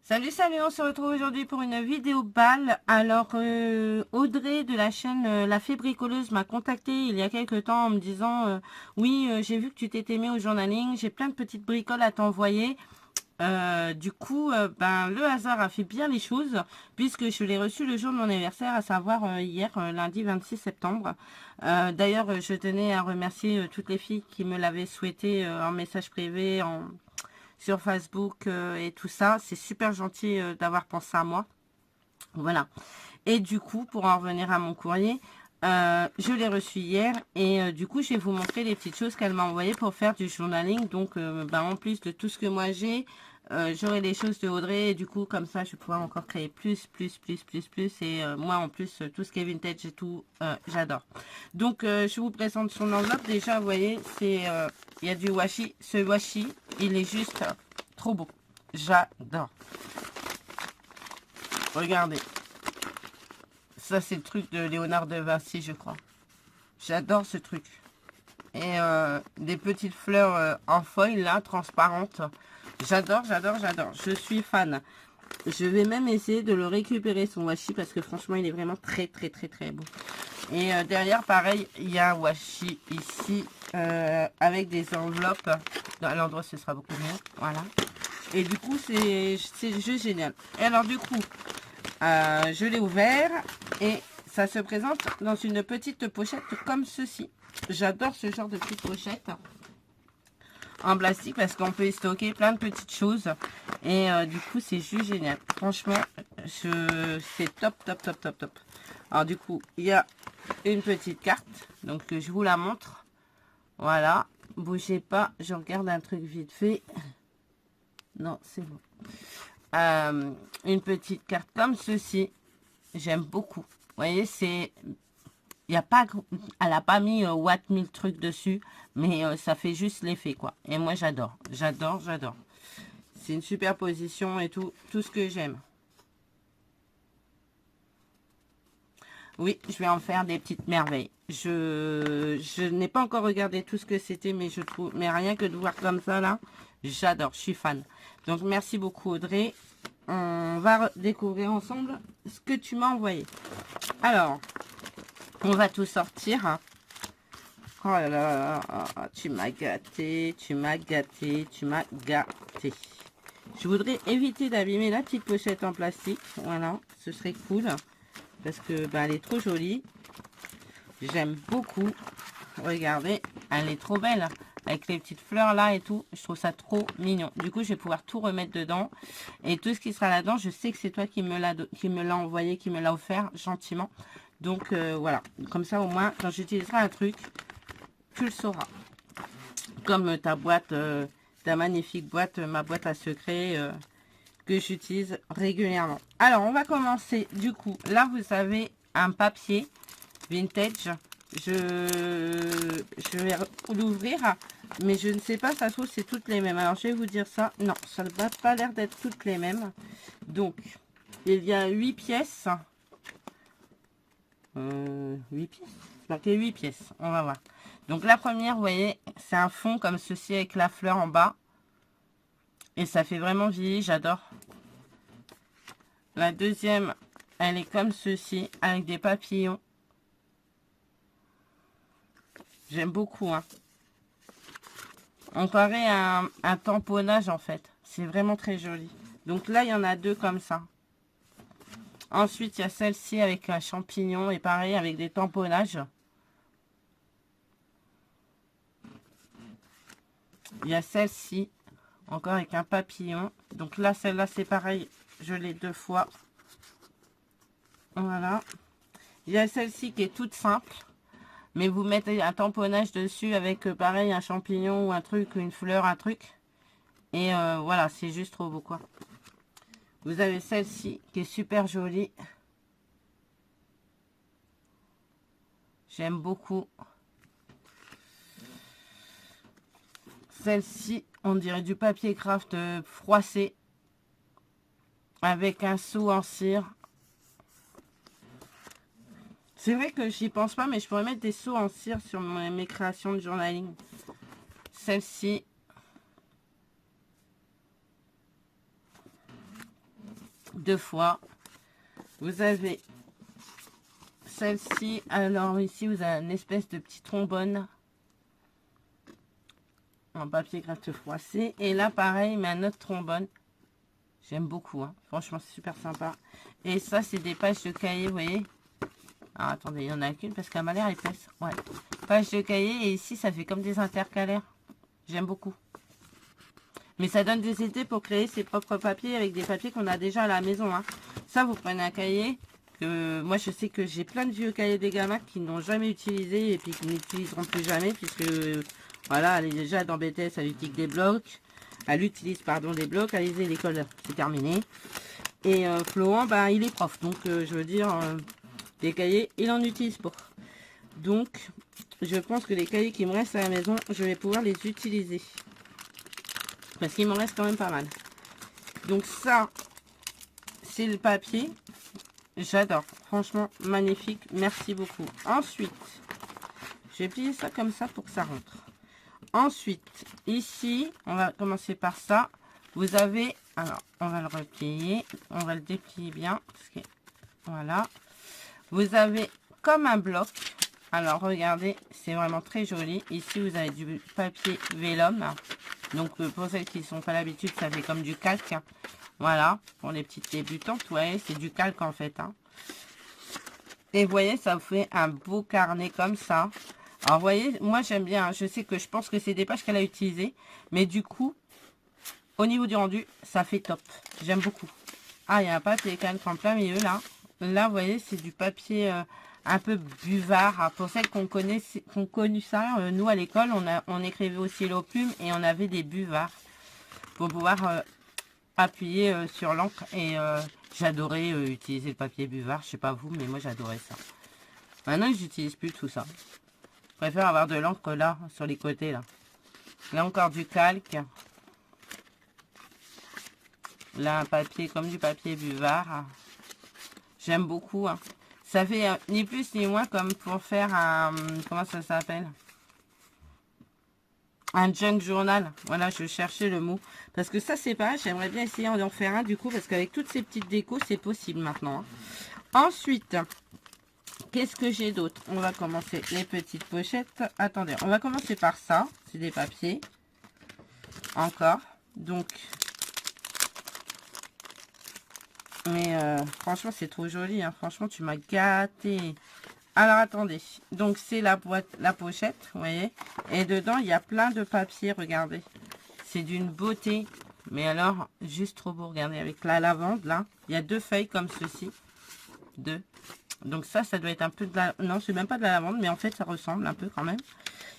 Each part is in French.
Salut, salut, on se retrouve aujourd'hui pour une vidéo balle. Alors, Audrey de la chaîne La Fée Bricoleuse m'a contacté il y a quelques temps en me disant oui, j'ai vu que tu t'étais mis au journaling, j'ai plein de petites bricoles à t'envoyer. Du coup, ben, le hasard a fait bien les choses puisque je l'ai reçu le jour de mon anniversaire, à savoir hier, lundi 26 septembre. D'ailleurs, je tenais à remercier toutes les filles qui me l'avaient souhaité en message privé, sur Facebook et tout ça. C'est super gentil d'avoir pensé à moi. Voilà. Et du coup, pour en revenir à mon courrier, je l'ai reçu hier et du coup, je vais vous montrer les petites choses qu'elle m'a envoyées pour faire du journaling. Donc, ben, en plus de tout ce que moi j'ai, j'aurai les choses de Audrey et du coup, comme ça, je vais pouvoir encore créer plus. Et moi, en plus, tout ce qui est vintage et tout, j'adore. Donc, je vous présente son enveloppe. Déjà, vous voyez, c'est, il y a du washi. Ce washi, il est juste trop beau. J'adore. Regardez. Ça, c'est le truc de Léonard de Vinci, je crois. J'adore ce truc. Et des petites fleurs en foil, là, transparentes. J'adore. Je suis fan. Je vais même essayer de le récupérer, son washi, parce que franchement, il est vraiment très beau. Et derrière, pareil, il y a un washi ici, avec des enveloppes. À l'endroit, ce sera beaucoup mieux. Voilà. Et du coup, c'est juste génial. Et alors, du coup, je l'ai ouvert et ça se présente dans une petite pochette comme ceci. J'adore ce genre de petite pochette en plastique parce qu'on peut y stocker plein de petites choses. Et du coup, c'est juste génial. Franchement, c'est top. Alors du coup, il y a une petite carte. Donc, je vous la montre. Voilà. Bougez pas, je regarde un truc vite fait. Non, c'est bon. Une petite carte comme ceci. J'aime beaucoup. Vous voyez, c'est... Il y a pas, elle n'a pas mis Watt 1000 trucs dessus, mais ça fait juste l'effet, quoi. Et moi, j'adore. C'est une superposition et tout ce que j'aime. Oui, je vais en faire des petites merveilles. Je n'ai pas encore regardé tout ce que c'était, mais je trouve, mais rien que de voir comme ça, là, j'adore, je suis fan. Donc, merci beaucoup, Audrey. On va découvrir ensemble ce que tu m'as envoyé. Alors, on va tout sortir. Oh là là, tu m'as gâté. Je voudrais éviter d'abîmer la petite pochette en plastique. Voilà, ce serait cool. Parce que bah, elle est trop jolie. J'aime beaucoup. Regardez, elle est trop belle. Avec les petites fleurs là et tout. Je trouve ça trop mignon. Du coup, je vais pouvoir tout remettre dedans. Et tout ce qui sera là-dedans, je sais que c'est toi qui me l'a envoyé, qui me l'a offert gentiment. Donc voilà. Comme ça, au moins, quand j'utiliserai un truc, tu le sauras. Comme ta boîte, ta magnifique boîte, ma boîte à secrets que j'utilise régulièrement. Alors, on va commencer. Du coup, là, vous avez un papier vintage. Je vais l'ouvrir, mais je ne sais pas, ça se trouve, c'est toutes les mêmes. Alors, je vais vous dire ça. Non, ça n'a pas l'air d'être toutes les mêmes. Donc, il y a 8 pièces. 8 pièces. C'est marqué 8 pièces. On va voir. Donc, la première, vous voyez, c'est un fond comme ceci avec la fleur en bas. Et ça fait vraiment vieillir, j'adore. La deuxième, elle est comme ceci, avec des papillons. J'aime beaucoup, hein. On paraît un tamponnage, en fait. C'est vraiment très joli. Donc là, il y en a deux comme ça. Ensuite, il y a celle-ci avec un champignon et pareil, avec des tamponnages. Il y a celle-ci, encore avec un papillon. Donc là, celle-là, c'est pareil. Je l'ai deux fois. Voilà. Il y a celle-ci qui est toute simple. Mais vous mettez un tamponnage dessus avec pareil un champignon ou un truc, une fleur, un truc. Et voilà, c'est juste trop beau quoi. Vous avez celle-ci qui est super jolie. J'aime beaucoup. Celle-ci, on dirait du papier craft froissé. Avec un seau en cire. C'est vrai que j'y pense pas, mais je pourrais mettre des seaux en cire sur mes créations de journaling. Celle-ci. 2 fois. Vous avez celle-ci. Alors ici, vous avez une espèce de petit trombone en papier gratte froissé. Et là, pareil, mais un autre trombone. J'aime beaucoup, hein. Franchement, c'est super sympa. Et ça, c'est des pages de cahier, vous voyez. Alors, attendez, il n'y en a qu'une parce qu'elle m'a l'air épaisse. Ouais. Pages de cahier. Et ici, ça fait comme des intercalaires. J'aime beaucoup. Mais ça donne des idées pour créer ses propres papiers avec des papiers qu'on a déjà à la maison, hein. Ça, vous prenez un cahier. Moi, je sais que j'ai plein de vieux cahiers des gamins qui n'ont jamais utilisé et puis qui n'utiliseront plus jamais puisque, voilà, elle est déjà dans BTS, elle utilise des blocs. Elle utilise, pardon, des blocs. Alizé, l'école, c'est terminé. Et Florent, ben, il est prof. Donc, je veux dire, les cahiers, il en utilise pas. Donc, je pense que les cahiers qui me restent à la maison, je vais pouvoir les utiliser. Parce qu'il m'en reste quand même pas mal. Donc, ça, c'est le papier. J'adore. Franchement, magnifique. Merci beaucoup. Ensuite, je vais plier ça comme ça pour que ça rentre. Ensuite, ici, on va commencer par ça. Vous avez, alors, on va le replier. On va le déplier bien. Parce que, voilà. Vous avez comme un bloc. Alors, regardez, c'est vraiment très joli. Ici, vous avez du papier vélum. Donc, pour celles qui ne sont pas l'habitude, ça fait comme du calque. Voilà, pour les petites débutantes, ouais, c'est du calque en fait, hein. Et vous voyez, ça vous fait un beau carnet comme ça. Alors, vous voyez, moi j'aime bien, hein. Je pense que c'est des pages qu'elle a utilisées. Mais du coup, au niveau du rendu, ça fait top. J'aime beaucoup. Ah, il y a un papier calque en plein milieu là. Là, vous voyez, c'est du papier un peu buvard. Alors, pour celles qu'on connaît, qu'on connu ça, nous à l'école, on écrivait au stylo plume et on avait des buvards pour pouvoir appuyer sur l'encre. Et j'adorais utiliser le papier buvard. Je sais pas vous, mais moi j'adorais ça. Maintenant, j'utilise plus tout ça. Je préfère avoir de l'encre là, sur les côtés là. Là encore du calque. Là, un papier comme du papier buvard. J'aime beaucoup, hein. Ça fait ni plus ni moins comme pour faire un... Comment ça s'appelle? Un junk journal. Voilà, je cherchais le mot. Parce que ça, c'est pas... J'aimerais bien essayer d'en faire un, du coup, parce qu'avec toutes ces petites décos, c'est possible maintenant, hein. Ensuite, qu'est-ce que j'ai d'autre? On va commencer les petites pochettes. Attendez, on va commencer par ça. C'est des papiers. Encore. Donc... Mais franchement, c'est trop joli, hein. Franchement, tu m'as gâté. Alors, attendez. Donc, c'est la boîte, la pochette, vous voyez. Et dedans, il y a plein de papiers, regardez. C'est d'une beauté. Mais alors, juste trop beau, regardez. Avec la lavande, là. Il y a 2 feuilles comme ceci. 2. Donc, ça doit être un peu de la... Non, c'est même pas de la lavande, mais en fait, ça ressemble un peu quand même.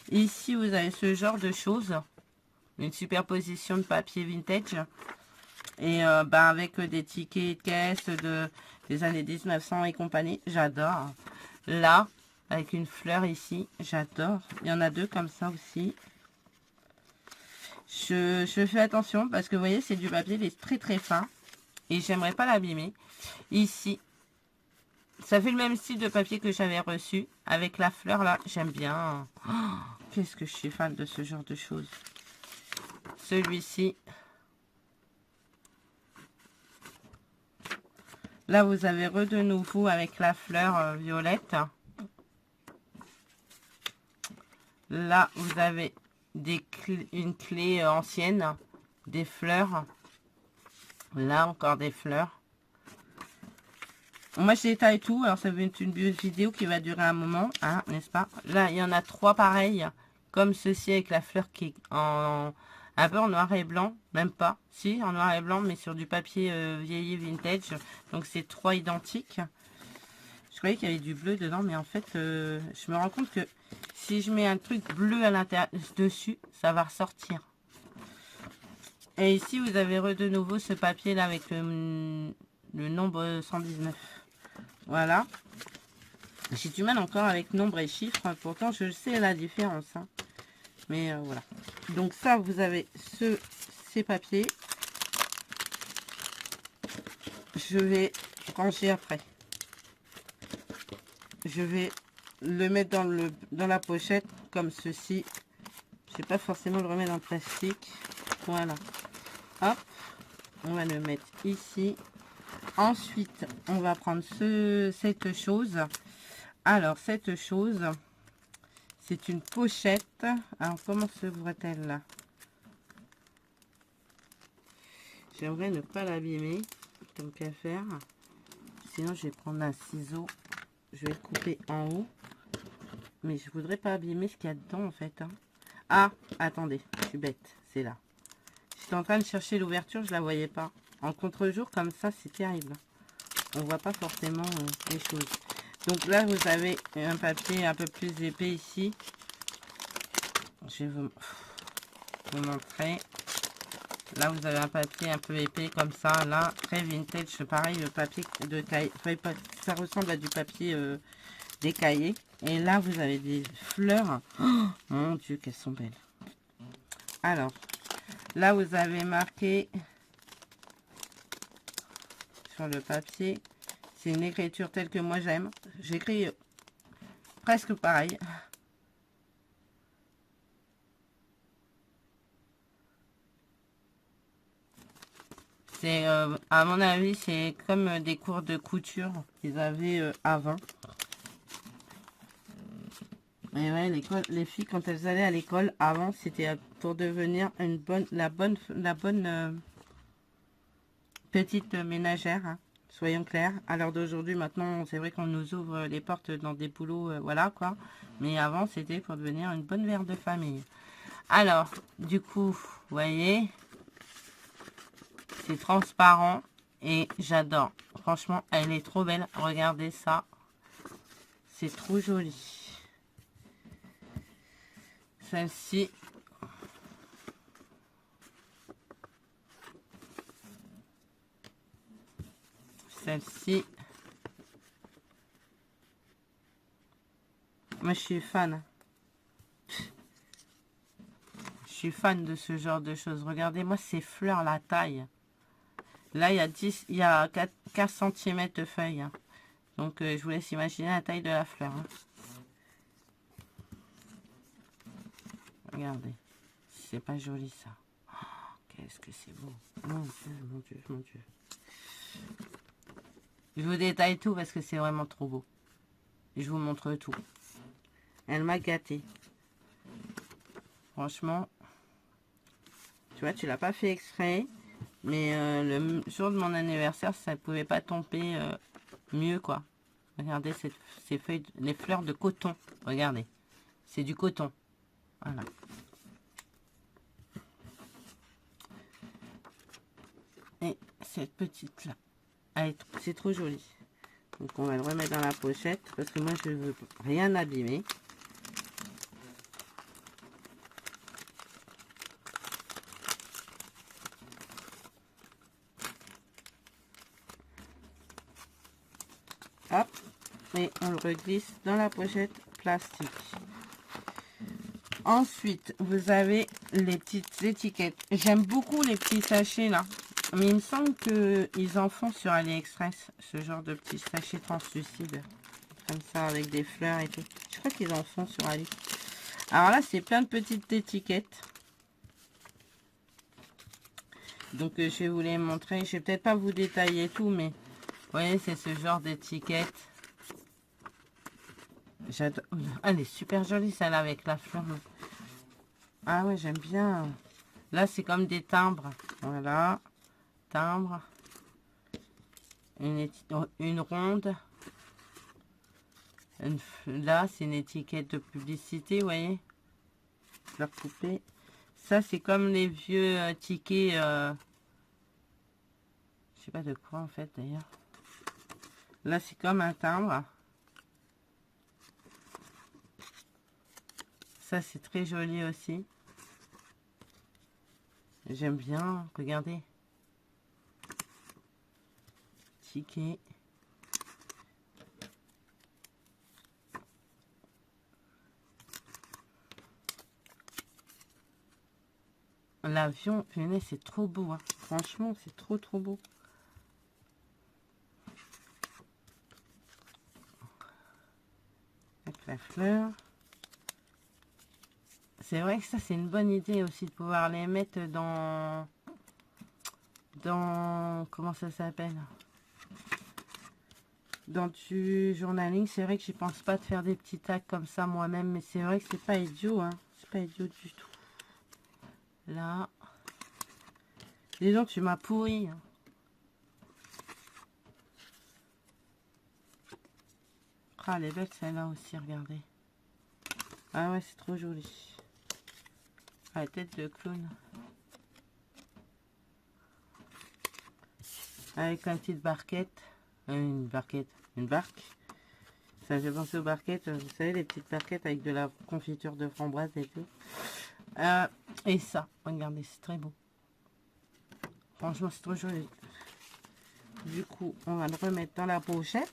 Et ici, vous avez ce genre de choses. Une superposition de papier vintage. Et bah, avec des tickets de caisse des années 1900 et compagnie. J'adore. Là, avec une fleur ici. J'adore. Il y en a 2 comme ça aussi. Je fais attention parce que vous voyez, c'est du papier, il est très très fin. Et j'aimerais pas l'abîmer. Ici, ça fait le même style de papier que j'avais reçu. Avec la fleur là, j'aime bien. Oh, qu'est-ce que je suis fan de ce genre de choses. Celui-ci. Là, vous avez de nouveau avec la fleur violette. Là, vous avez une clé ancienne, des fleurs. Là, encore des fleurs. Moi, je détaille tout. Alors, ça va être une vidéo qui va durer un moment, hein, n'est-ce pas? Là, il y en a 3 pareils, comme ceci avec la fleur qui est un peu en noir et blanc, même pas. Si, en noir et blanc, mais sur du papier vieilli vintage. Donc, c'est 3 identiques. Je croyais qu'il y avait du bleu dedans, mais en fait, je me rends compte que si je mets un truc bleu à l'intérieur dessus, ça va ressortir. Et ici, vous avez de nouveau ce papier-là avec le nombre 119. Voilà. J'ai du mal encore avec nombre et chiffres. Pourtant, je sais la différence, hein. Mais voilà. Donc ça, vous avez ces papiers. Je vais ranger après. Je vais le mettre dans la pochette comme ceci. Je vais pas forcément le remettre dans le plastique. Voilà. Hop. On va le mettre ici. Ensuite, on va prendre cette chose. Alors, cette chose, c'est une pochette. Alors, comment s'ouvre-t-elle là? J'aimerais ne pas l'abîmer, tant qu'à faire. Sinon, je vais prendre un ciseau. Je vais le couper en haut. Mais je voudrais pas abîmer ce qu'il y a dedans, en fait. Hein. Ah, attendez, je suis bête. C'est là. J'étais en train de chercher l'ouverture, je la voyais pas. En contre-jour, comme ça, c'est terrible. On voit pas forcément les choses. Donc là, vous avez un papier un peu plus épais ici. Je vais vous montrer. Là, vous avez un papier un peu épais comme ça. Là, très vintage. Pareil, le papier de cahier. Ça ressemble à du papier des cahiers. Et là, vous avez des fleurs. Oh, mon Dieu, qu'elles sont belles. Alors, là, vous avez marqué sur le papier. C'est une écriture telle que moi j'aime. J'écris presque pareil. C'est, à mon avis, c'est comme des cours de couture qu'ils avaient avant. Et ouais, les filles, quand elles allaient à l'école, avant, c'était pour devenir la bonne petite ménagère. Hein. Soyons clairs. À l'heure d'aujourd'hui, maintenant, c'est vrai qu'on nous ouvre les portes dans des boulots, voilà quoi. Mais avant, c'était pour devenir une bonne mère de famille. Alors, du coup, vous voyez, c'est transparent et j'adore. Franchement, elle est trop belle. Regardez ça. C'est trop joli. Celle-ci. Celle-ci. Moi, je suis fan. Je suis fan de ce genre de choses. Regardez-moi ces fleurs, la taille. Là, il y a 4 cm de feuilles. Hein. Donc, je vous laisse imaginer la taille de la fleur. Hein. Regardez. C'est pas joli, ça. Oh, qu'est-ce que c'est beau. Mon Dieu, mon Dieu, mon Dieu. Je vous détaille tout parce que c'est vraiment trop beau. Je vous montre tout. Elle m'a gâté. Franchement. Tu vois, tu l'as pas fait exprès. Mais le jour de mon anniversaire, ça ne pouvait pas tomber mieux, quoi. Regardez ces feuilles, les fleurs de coton. Regardez. C'est du coton. Voilà. Et cette petite-là. C'est trop joli. Donc, on va le remettre dans la pochette. Parce que moi, je ne veux rien abîmer. Hop. Et on le reglisse dans la pochette plastique. Ensuite, vous avez les petites étiquettes. J'aime beaucoup les petits sachets là. Mais il me semble qu'ils en font sur AliExpress. Ce genre de petits sachets translucides. Comme ça, avec des fleurs et tout. Je crois qu'ils en font sur Ali. Alors là, c'est plein de petites étiquettes. Donc, je vais vous les montrer. Je vais peut-être pas vous détailler tout, mais... Vous voyez, c'est ce genre d'étiquette. J'adore. Elle est super jolie, celle-là, avec la fleur. Ah ouais, j'aime bien. Là, c'est comme des timbres. Voilà. Timbre. Une ronde. Là, c'est une étiquette de publicité, vous voyez. Fleur coupée. Ça, c'est comme les vieux tickets. Je sais pas de quoi, en fait, d'ailleurs. Là, c'est comme un timbre. Ça, c'est très joli aussi. J'aime bien. Regardez. Ticket. L'avion, c'est trop beau. Hein. Franchement, c'est trop beau. Avec la fleur. C'est vrai que ça, c'est une bonne idée aussi de pouvoir les mettre dans comment ça s'appelle? dans du journaling. C'est vrai que j'y pense pas de faire des petits tags comme ça moi-même, mais c'est vrai que c'est pas idiot, hein. C'est pas idiot du tout. Là. Dis donc, tu m'as pourri. Hein. Ah, elle est belle celle-là aussi, regardez. Ah ouais, c'est trop joli. Ah, la tête de clown. Avec une petite barquette. Une barquette. Une barque. Ça me fait penser aux barquettes. Vous savez, les petites barquettes avec de la confiture de framboise et tout. Et ça, regardez, c'est très beau. Franchement, c'est trop joli. Du coup, on va le remettre dans la pochette.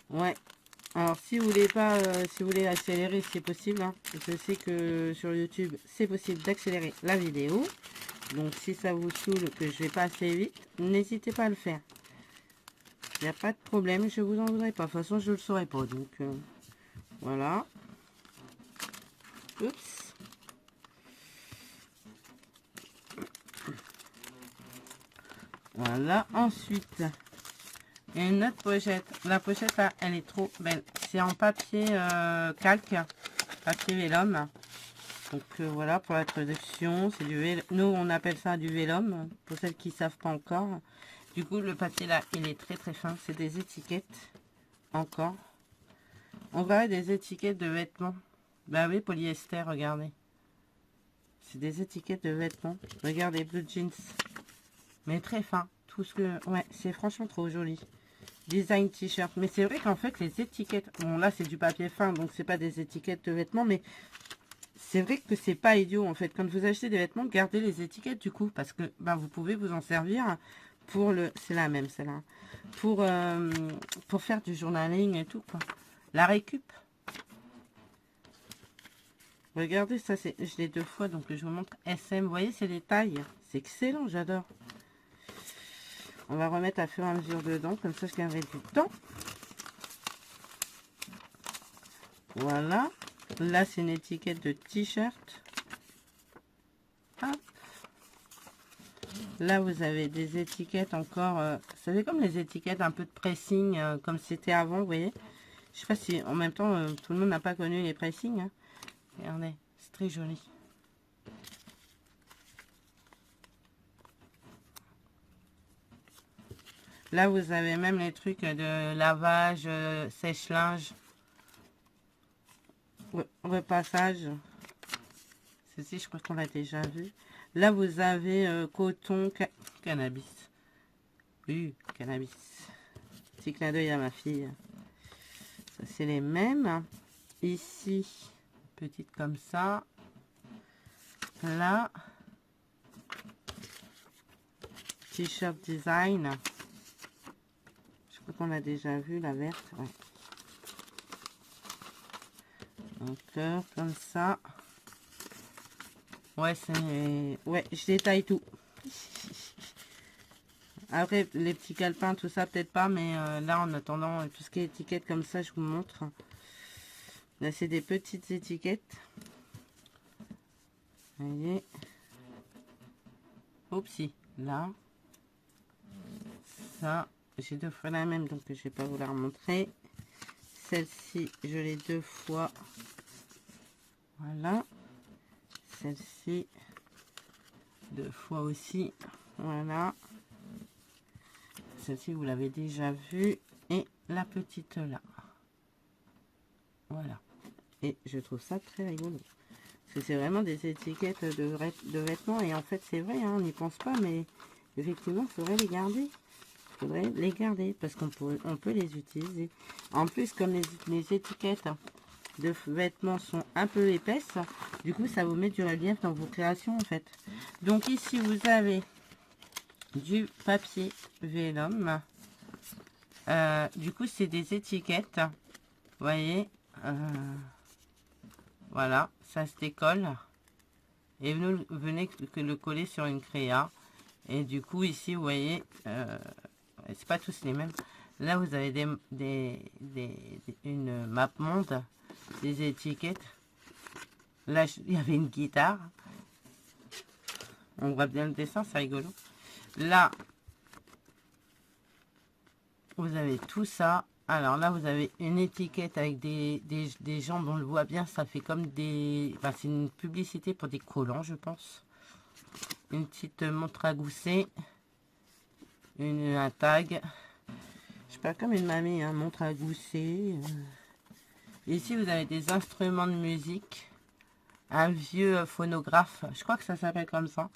Ouais. Alors, si vous voulez pas, si vous voulez accélérer, c'est possible. Hein. Je sais que sur YouTube, c'est possible d'accélérer la vidéo. Donc, si ça vous saoule que je vais pas assez vite, n'hésitez pas à le faire. Il n'y a pas de problème, je vous en voudrais pas. De toute façon, je le saurais pas. Donc, voilà. Oups. Voilà. Ensuite, il y a une autre pochette. La pochette, là, elle est trop belle. C'est en papier calque, papier vélum. Donc, voilà, pour la traduction, c'est du vélum. Nous, on appelle ça du vélum, pour celles qui ne savent pas encore. Du coup, le papier, là, il est très, très fin. C'est des étiquettes, encore. On voit des étiquettes de vêtements. Bah oui, polyester, regardez. C'est des étiquettes de vêtements. Regardez, blue jeans. Mais très fin. Tout ce que... Ouais, c'est franchement trop joli. Design t-shirt. Mais c'est vrai qu'en fait, les étiquettes... Bon, là, c'est du papier fin, donc c'est pas des étiquettes de vêtements, mais c'est vrai que c'est pas idiot, en fait. Quand vous achetez des vêtements, gardez les étiquettes, du coup, parce que ben, vous pouvez vous en servir pour le... C'est la même, celle-là. Pour faire du journaling et tout, quoi. La récup. Regardez, ça, c'est... Je l'ai 2 fois, donc je vous montre SM. Vous voyez, c'est les tailles. C'est excellent, j'adore. On va remettre à fur et à mesure dedans, comme ça je gagnerai du temps. Voilà. Là, c'est une étiquette de t-shirt. Là, vous avez des étiquettes encore. Ça fait comme les étiquettes un peu de pressing, comme c'était avant, vous voyez. Je sais pas si en même temps, tout le monde n'a pas connu les pressings. Hein. Regardez, c'est très joli. Là, vous avez même les trucs de lavage, sèche-linge, repassage. Ceci, je crois qu'on l'a déjà vu. Là, vous avez coton, cannabis. Oui, cannabis. Petit clin d'œil à ma fille. Ça, c'est les mêmes. Ici, petite comme ça. Là, t-shirt design. Je crois qu'on l'a déjà vu, la verte. Ouais. Un cœur comme ça. Ouais, c'est... Ouais, je détaille tout. Après, les petits calepins, tout ça, peut-être pas. Mais là, en attendant, tout ce qui est étiquette comme ça, je vous montre. Là, c'est des petites étiquettes. Vous voyez. Oupsie. Là. Ça. J'ai 2 fois la même, donc je vais pas vous la remontrer. Celle-ci, je l'ai 2 fois. Voilà. Celle-ci, 2 fois aussi. Voilà. Celle-ci, vous l'avez déjà vue. Et la petite là. Voilà. Et je trouve ça très rigolo. Parce que c'est vraiment des étiquettes de vêtements. Et en fait, c'est vrai, hein, on n'y pense pas. Mais effectivement, il faudrait les garder. Il faudrait les garder parce qu'on peut les utiliser. En plus, comme les étiquettes de vêtements sont un peu épaisses, du coup, ça vous met du relief dans vos créations, en fait. Donc ici, vous avez du papier vélum. Du coup, c'est des étiquettes. Vous voyez, voilà, ça se décolle. Et vous venez le coller sur une créa. Et du coup, ici, vous voyez, c'est pas tous les mêmes. Là, vous avez une map monde, des étiquettes. Là, il y avait une guitare. On voit bien le dessin, c'est rigolo. Là, vous avez tout ça. Alors là, vous avez une étiquette avec des jambes, on le voit bien, ça fait comme des... Enfin, c'est une publicité pour des collants, je pense. Une petite montre à gousset. Un tag. Je sais pas, comme une mamie, hein, montre à gousset. Ici, vous avez des instruments de musique. Un vieux phonographe. Je crois que ça s'appelle comme ça.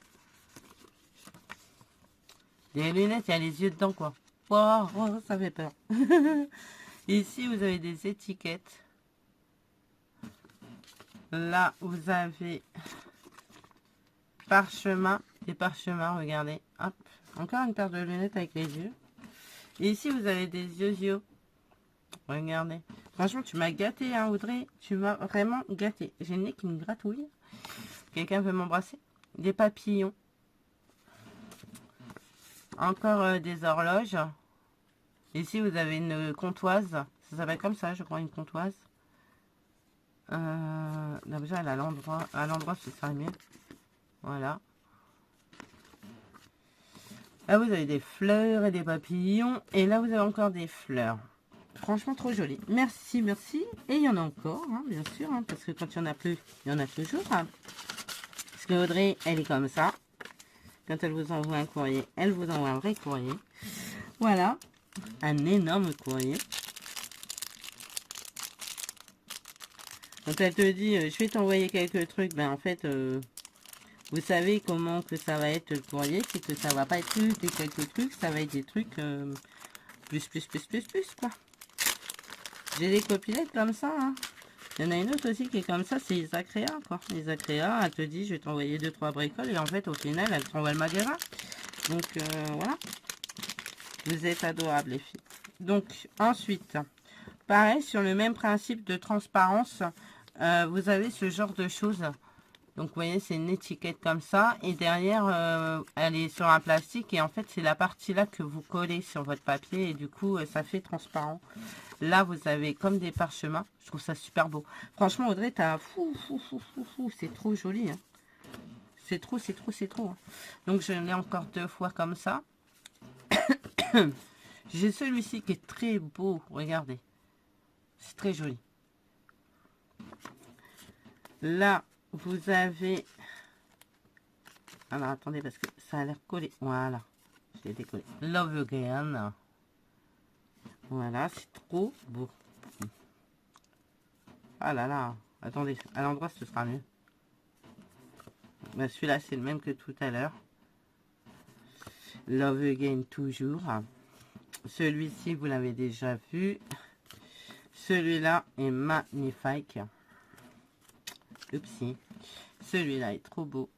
Des lunettes, il y a les yeux dedans, quoi. Oh, oh, ça fait peur. Ici, vous avez des étiquettes. Là, vous avez parchemin. Des parchemins, regardez. Hop. Encore une paire de lunettes avec les yeux. Et ici, vous avez des yeux. Regardez. Franchement, tu m'as gâté, hein, Audrey. Tu m'as vraiment gâté. J'ai le nez qui me gratouille. Quelqu'un veut m'embrasser? Des papillons. Encore des horloges. Ici, vous avez une comptoise. Ça s'appelle comme ça, je crois, une comptoise. Déjà, elle a l'endroit. À l'endroit, ce serait mieux. Voilà. Là, vous avez des fleurs et des papillons. Et là, vous avez encore des fleurs. Franchement, trop joli. Merci, merci. Et il y en a encore, hein, bien sûr. Hein, parce que quand il n'y en a plus, il y en a toujours. Hein. Parce que Audrey, elle est comme ça. Quand elle vous envoie un courrier, elle vous envoie un vrai courrier. Voilà. Un énorme courrier. Quand elle te dit, je vais t'envoyer quelques trucs, ben en fait, vous savez comment que ça va être le courrier. C'est que ça va pas être juste des quelques trucs, ça va être des trucs plus, quoi. J'ai des copinettes comme ça, hein. Il y en a une autre aussi qui est comme ça, c'est Isacréa, quoi. Isacréa, elle te dit, je vais t'envoyer 2-3 bricoles, et en fait, au final, elle t'envoie le magasin. Donc, voilà. Vous êtes adorables, les filles. Donc, ensuite, pareil, sur le même principe de transparence, vous avez ce genre de choses. Donc, vous voyez, c'est une étiquette comme ça. Et derrière, elle est sur un plastique. Et en fait, c'est la partie là que vous collez sur votre papier. Et du coup, ça fait transparent. Là, vous avez comme des parchemins. Je trouve ça super beau. Franchement, Audrey, t'as fou. C'est trop joli. Hein. C'est trop. Hein. Donc, je l'ai encore 2 fois comme ça. J'ai celui-ci qui est très beau. Regardez. C'est très joli. Là, vous avez... Alors, attendez, parce que ça a l'air collé. Voilà. Je l'ai décollé. Love Again. Voilà, c'est trop beau. Ah là là. Attendez, à l'endroit, ce sera mieux. Ben, celui-là, c'est le même que tout à l'heure. Love Again, toujours. Celui-ci, vous l'avez déjà vu. Celui-là est magnifique. Oupsie. Celui-là est trop beau.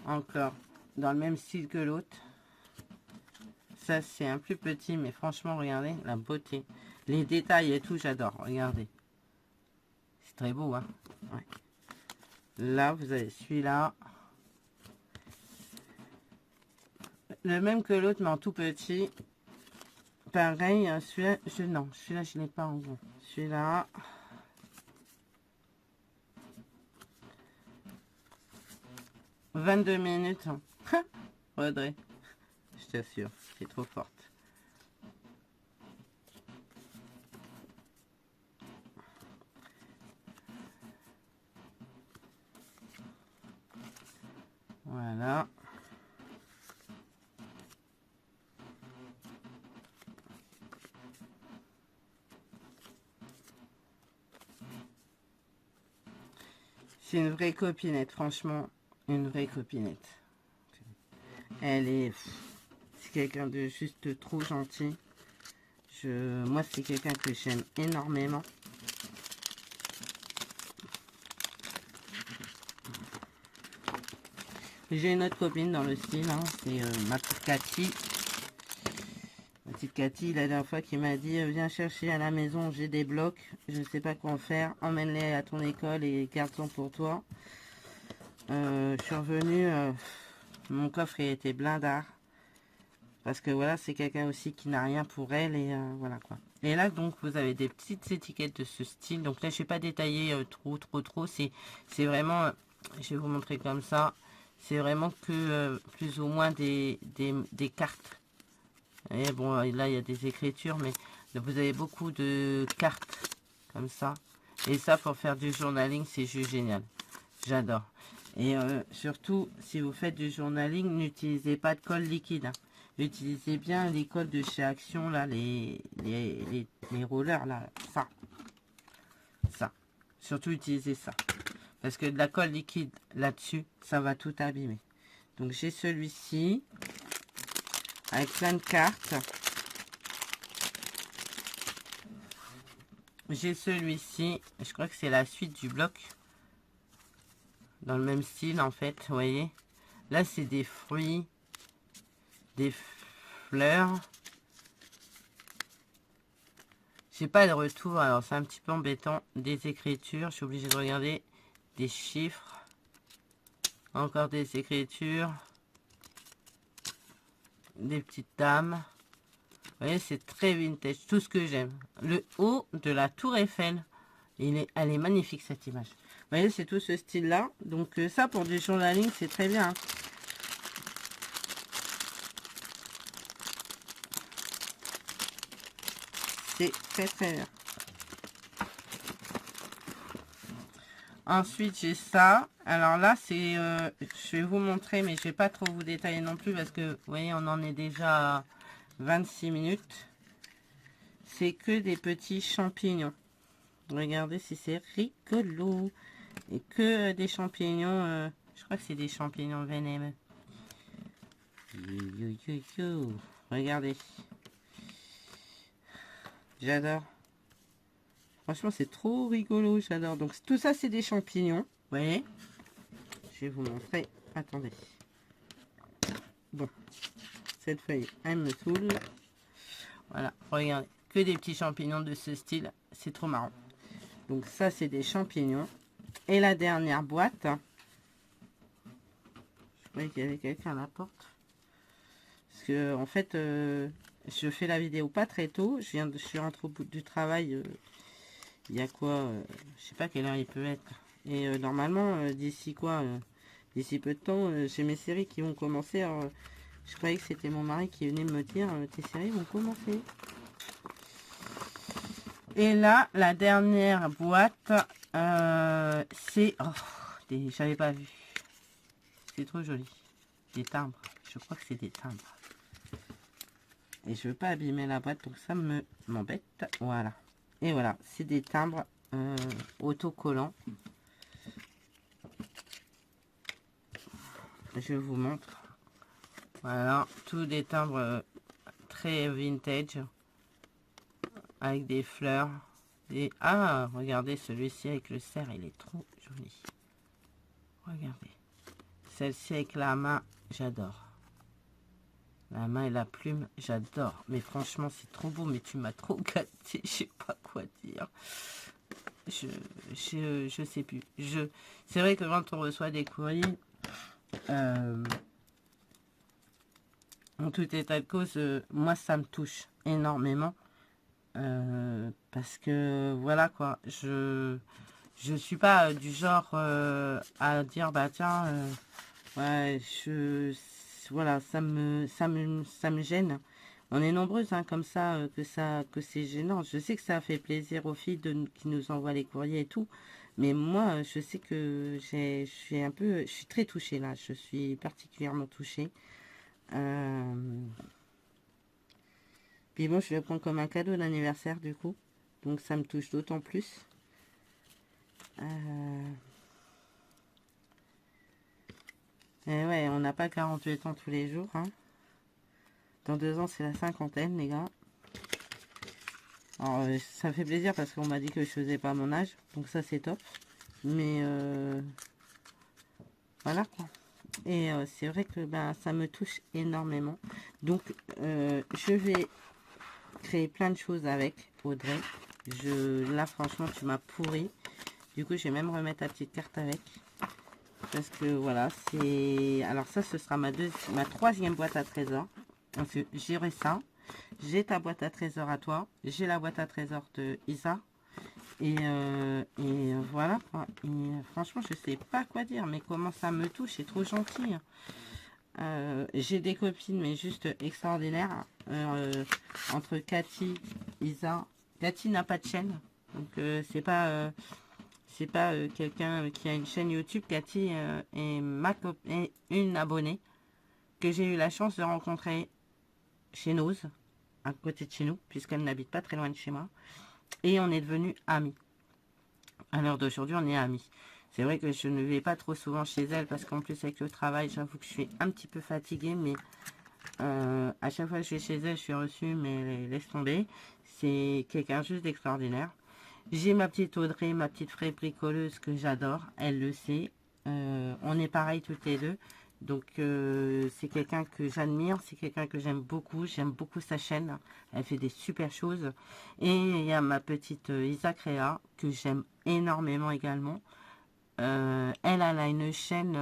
Encore dans le même style que l'autre. Ça, c'est un plus petit, mais franchement, regardez la beauté. Les détails et tout, j'adore. Regardez. C'est très beau, hein. Ouais. Là, vous avez celui-là. Le même que l'autre, mais en tout petit. Pareil, celui-là, non, celui-là, je n'ai pas en gros. Celui-là. « 22 minutes. » Audrey, je t'assure, c'est trop forte. Voilà. C'est une vraie copinette, franchement. Une vraie copinette. Elle est... C'est quelqu'un de juste trop gentil. Moi, c'est quelqu'un que j'aime énormément. J'ai une autre copine dans le style. Hein, c'est ma petite Cathy. Ma petite Cathy, la dernière fois, qui m'a dit, viens chercher à la maison, j'ai des blocs. Je ne sais pas quoi en faire. Emmène-les à ton école et garde-en pour toi. Je suis revenue, mon coffre était blindard. Parce que voilà, c'est quelqu'un aussi qui n'a rien pour elle et voilà quoi. Et là, donc, vous avez des petites étiquettes de ce style. Donc là, je ne vais pas détailler trop. C'est vraiment, je vais vous montrer comme ça. C'est vraiment que plus ou moins des cartes. Et bon, là, il y a des écritures, mais vous avez beaucoup de cartes comme ça. Et ça, pour faire du journaling, c'est juste génial. J'adore. Et surtout, si vous faites du journaling, n'utilisez pas de colle liquide. Hein. Utilisez bien les colles de chez Action, là, les rollers, là. Ça. Surtout, utilisez ça. Parce que de la colle liquide là-dessus, ça va tout abîmer. Donc, j'ai celui-ci. Avec plein de cartes. J'ai celui-ci. Je crois que c'est la suite du bloc. Dans le même style, en fait. Vous voyez. Là, c'est des fruits. Des fleurs. J'ai pas de retour. Alors, c'est un petit peu embêtant. Des écritures. Je suis obligée de regarder. Des chiffres. Encore des écritures. Des petites dames. Vous voyez, c'est très vintage. Tout ce que j'aime. Le haut de la tour Eiffel. Elle est magnifique, cette image. Vous voyez, c'est tout ce style-là. Donc, ça, pour du journaling, c'est très bien. Hein. C'est très, très bien. Ensuite, j'ai ça. Alors là, c'est... je vais vous montrer, mais je vais pas trop vous détailler non plus parce que, vous voyez, on en est déjà à 26 minutes. C'est que des petits champignons. Regardez si c'est rigolo. Et que des champignons... je crois que c'est des champignons vénémeux. Regardez. J'adore. Franchement, c'est trop rigolo, j'adore. Donc, tout ça, c'est des champignons. Vous voyez? Je vais vous montrer. Attendez. Bon. Cette feuille, elle me saoule. Voilà, regardez. Que des petits champignons de ce style. C'est trop marrant. Donc, ça, c'est des champignons. Et la dernière boîte. Je croyais qu'il y avait quelqu'un à la porte. Parce que, en fait, je fais la vidéo pas très tôt. Je suis rentrée au bout du travail... il y a quoi je sais pas quelle heure il peut être. Et normalement, d'ici quoi d'ici peu de temps, j'ai mes séries qui vont commencer. Alors, je croyais que c'était mon mari qui venait me dire tes séries vont commencer. Et là, la dernière boîte, c'est... Oh, j'avais pas vu. C'est trop joli. Des timbres. Je crois que c'est des timbres. Et je veux pas abîmer la boîte, donc ça m'embête. Voilà. Et voilà, c'est des timbres autocollants. Je vous montre. Voilà, tous des timbres très vintage. Avec des fleurs. Ah, regardez celui-ci avec le cerf, il est trop joli. Regardez. Celle-ci avec la main, j'adore. La main et la plume, j'adore. Mais franchement, c'est trop beau, mais tu m'as trop gâté, je sais pas quoi dire. Je sais plus. C'est vrai que quand on reçoit des courriers, en tout état de cause, moi ça me touche énormément. Parce que voilà quoi, je suis pas du genre à dire bah tiens ouais voilà ça me gêne. On est nombreuses hein, comme ça que c'est gênant. Je sais que ça fait plaisir aux filles qui nous envoient les courriers et tout, mais moi je sais que je suis très touchée là, je suis particulièrement touchée. Puis bon, je le prends comme un cadeau d'anniversaire du coup. Donc ça me touche d'autant plus. Et ouais, on n'a pas 48 ans tous les jours. Hein. Dans 2 ans, c'est la cinquantaine, les gars. Alors, ça fait plaisir parce qu'on m'a dit que je faisais pas mon âge. Donc ça, c'est top. Mais voilà quoi. Et c'est vrai que ben, ça me touche énormément. Donc, je vais créer plein de choses avec Audrey. Là, franchement, tu m'as pourri. Du coup, je vais même remettre la petite carte avec. Parce que voilà, c'est... Alors ça, ce sera ma 3e boîte à trésors. J'irai ça. J'ai ta boîte à trésors à toi. J'ai la boîte à trésors de Isa. Et voilà. Et, franchement, je sais pas quoi dire. Mais comment ça me touche. C'est trop gentil. J'ai des copines, mais juste extraordinaires. Entre Cathy, Isa. Cathy n'a pas de chaîne. Donc, c'est pas quelqu'un qui a une chaîne YouTube. Cathy est une abonnée que j'ai eu la chance de rencontrer chez Noz, à côté de chez nous, puisqu'elle n'habite pas très loin de chez moi. Et on est devenus amis. À l'heure d'aujourd'hui, on est amis. C'est vrai que je ne vais pas trop souvent chez elle parce qu'en plus avec le travail, j'avoue que je suis un petit peu fatiguée, mais à chaque fois que je vais chez elle, je suis reçue, mais laisse tomber. C'est quelqu'un juste d'extraordinaire. J'ai ma petite Audrey, ma petite vraie bricoleuse que j'adore, elle le sait. On est pareil toutes les deux. Donc c'est quelqu'un que j'admire, c'est quelqu'un que j'aime beaucoup sa chaîne, elle fait des super choses. Et il y a ma petite Isa Créa, que j'aime énormément également. Elle a une chaîne,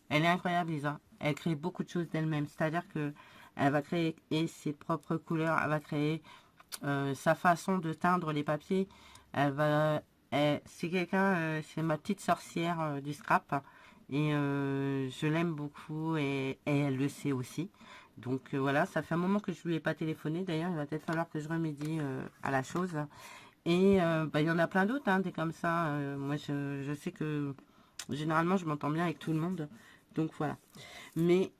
elle est incroyable Isa, elle crée beaucoup de choses d'elle-même, c'est-à-dire que elle va créer ses propres couleurs, elle va créer sa façon de teindre les papiers, c'est quelqu'un, c'est ma petite sorcière du scrap, et je l'aime beaucoup, et elle le sait aussi. Donc voilà, ça fait un moment que je lui ai pas téléphoné, d'ailleurs il va peut-être falloir que je remédie à la chose. Et bah, il y en a plein d'autres, hein, des comme ça. Moi je sais que généralement je m'entends bien avec tout le monde, donc voilà. Mais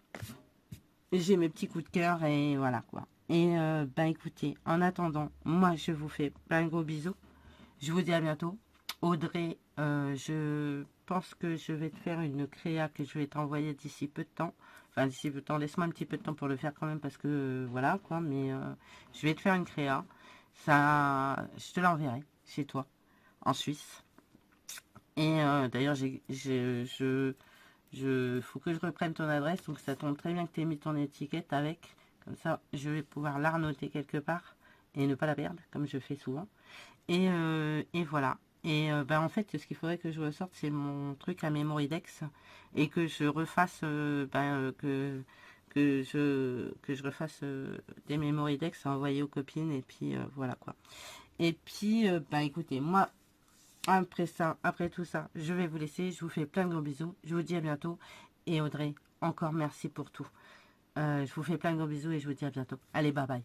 j'ai mes petits coups de cœur et voilà quoi. Et bah écoutez, en attendant, moi je vous fais plein de gros bisous. Je vous dis à bientôt. Audrey, je pense que je vais te faire une créa que je vais t'envoyer d'ici peu de temps. Enfin d'ici peu de temps, laisse-moi un petit peu de temps pour le faire quand même parce que voilà quoi. Mais je vais te faire une créa. Ça, je te l'enverrai chez toi, en Suisse. Et d'ailleurs, faut que je reprenne ton adresse, donc ça tombe très bien que tu aies mis ton étiquette avec. Comme ça, je vais pouvoir la renoter quelque part et ne pas la perdre, comme je fais souvent. Et voilà. Et ben, en fait, ce qu'il faudrait que je ressorte, c'est mon truc à Memoridex et que je refasse, que je refasse des Memoridex à envoyer aux copines. Et puis voilà quoi. Et puis, bah écoutez, moi, après ça, après tout ça, je vais vous laisser. Je vous fais plein de gros bisous. Je vous dis à bientôt. Et Audrey, encore merci pour tout. Je vous fais plein de gros bisous et je vous dis à bientôt. Allez, bye bye.